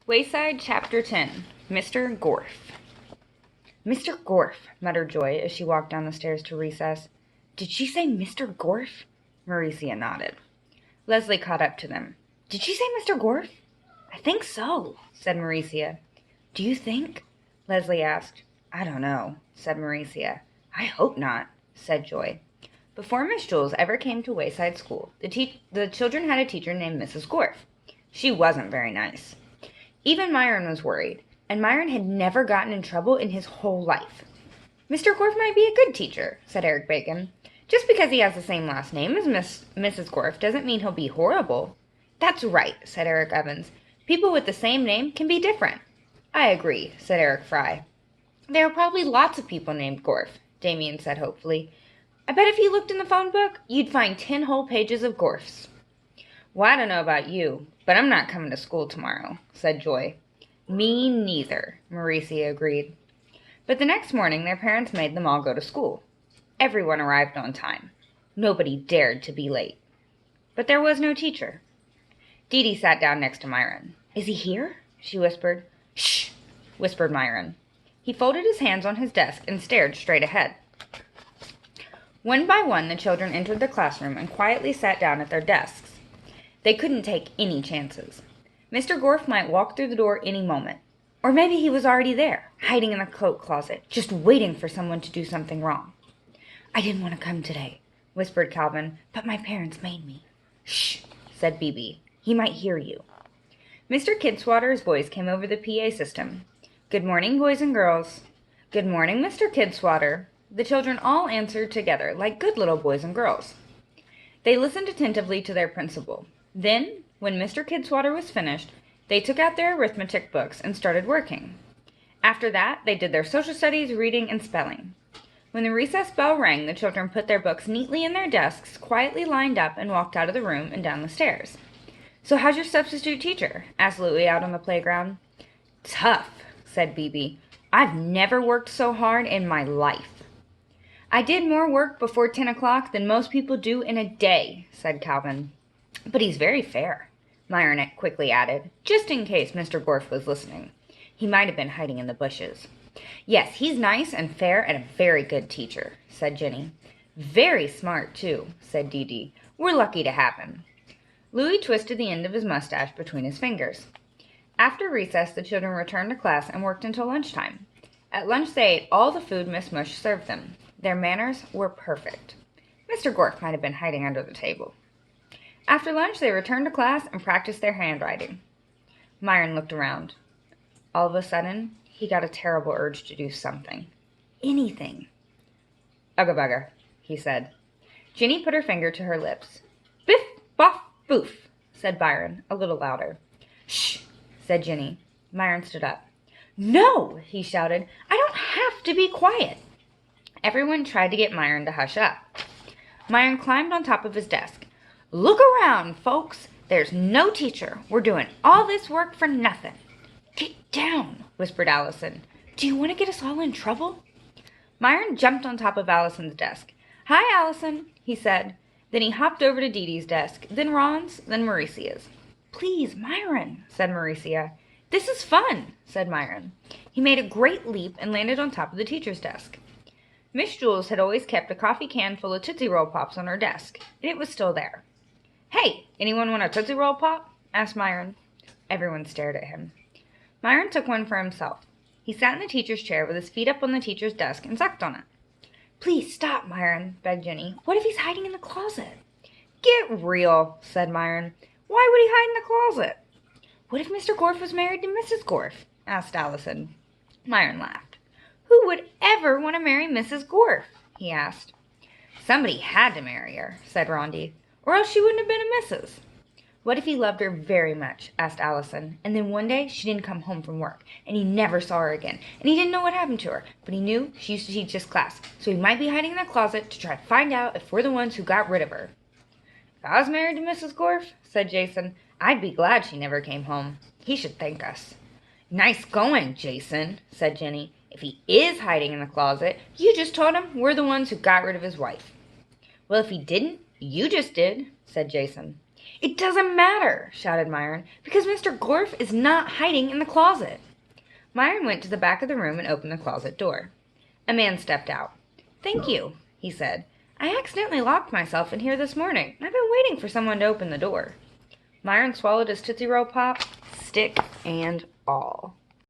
Wayside, Chapter 10. Mr. Gorf. "Mr. Gorf," muttered Joy as she walked down the stairs to recess. "Did she say Mr. Gorf?" Mauricia nodded. Leslie caught up to them. "Did she say Mr. Gorf?" "I think so," said Mauricia. "Do you think?" Leslie asked. "I don't know," said Mauricia. "I hope not," said Joy. Before Miss Jules ever came to Wayside School, the children had a teacher named Mrs. Gorf. She wasn't very nice. Even Myron was worried, and Myron had never gotten in trouble in his whole life. "Mr. Gorf might be a good teacher," said Eric Bacon. "Just because he has the same last name as Mrs. Gorf doesn't mean he'll be horrible." "That's right," said Eric Evans. "People with the same name can be different." "I agree," said Eric Fry. "There are probably lots of people named Gorf," Damien said hopefully. "I bet if you looked in the phone book, you'd find 10 whole pages of Gorfs." "Well, I don't know about you, but I'm not coming to school tomorrow," said Joy. "Me neither," Mauricia agreed. But the next morning their parents made them all go to school. Everyone arrived on time. Nobody dared to be late. But there was no teacher. Dee Dee sat down next to Myron. "Is he here?" she whispered. "Shh!" whispered Myron. He folded his hands on his desk and stared straight ahead. One by one the children entered the classroom and quietly sat down at their desks. They couldn't take any chances. Mr. Gorf might walk through the door any moment. Or maybe he was already there, hiding in the coat closet, just waiting for someone to do something wrong. "I didn't want to come today," whispered Calvin, "but my parents made me." "Shh," said Bebe. "He might hear you." Mr. Kidswatter's voice came over the PA system. "Good morning, boys and girls." "Good morning, Mr. Kidswatter." The children all answered together, like good little boys and girls. They listened attentively to their principal. Then, when Mr. Kidswatter was finished, they took out their arithmetic books and started working. After that, they did their social studies, reading, and spelling. When the recess bell rang, the children put their books neatly in their desks, quietly lined up, and walked out of the room and down the stairs. "So how's your substitute teacher?" asked Louie out on the playground. "Tough," said Bebe. "I've never worked so hard in my life." "I did more work before 10 o'clock than most people do in a day," said Calvin. "But he's very fair," Myron quickly added, just in case Mr. Gorf was listening. He might have been hiding in the bushes. "Yes, he's nice and fair and a very good teacher," said Jenny. "Very smart, too," said Dee Dee. "We're lucky to have him." Louis twisted the end of his mustache between his fingers. After recess, the children returned to class and worked until lunchtime. At lunch they ate all the food Miss Mush served them. Their manners were perfect. Mr. Gorf might have been hiding under the table. After lunch, they returned to class and practiced their handwriting. Myron looked around. All of a sudden, he got a terrible urge to do something. Anything. "Ugga bugger," he said. Jenny put her finger to her lips. "Biff, boff, boof," said Byron, a little louder. "Shh," said Jenny. Myron stood up. "No," he shouted. "I don't have to be quiet." Everyone tried to get Myron to hush up. Myron climbed on top of his desk. "Look around, folks. There's no teacher. We're doing all this work for nothing." "Get down," whispered Allison. "Do you want to get us all in trouble?" Myron jumped on top of Allison's desk. "Hi, Allison," he said. Then he hopped over to Dee Dee's desk, then Ron's, then Mauricia's. "Please, Myron," said Mauricia. "This is fun," said Myron. He made a great leap and landed on top of the teacher's desk. Miss Jules had always kept a coffee can full of Tootsie Roll Pops on her desk, and it was still there. "Hey, anyone want a Tootsie Roll Pop?" asked Myron. Everyone stared at him. Myron took one for himself. He sat in the teacher's chair with his feet up on the teacher's desk and sucked on it. "Please stop, Myron," begged Jenny. "What if he's hiding in the closet?" "Get real," said Myron. "Why would he hide in the closet?" "What if Mr. Gorf was married to Mrs. Gorf?" asked Allison. Myron laughed. "Who would ever want to marry Mrs. Gorf?" he asked. "Somebody had to marry her," said Rondi, "or else she wouldn't have been a missus." "What if he loved her very much?" asked Allison, "and then one day she didn't come home from work, and he never saw her again, and he didn't know what happened to her, but he knew she used to teach this class, so he might be hiding in the closet to try to find out if we're the ones who got rid of her." "If I was married to Mrs. Gorf," said Jason, "I'd be glad she never came home. He should thank us." "Nice going, Jason," said Jenny. "If he is hiding in the closet, you just told him we're the ones who got rid of his wife." "Well, if he didn't, you just did," said Jason. "It doesn't matter," shouted Myron, "because Mr. Gorf is not hiding in the closet." Myron went to the back of the room and opened the closet door. A man stepped out. "Thank you," he said. "I accidentally locked myself in here this morning, and I've been waiting for someone to open the door." Myron swallowed his Tootsie Roll Pop, stick and all.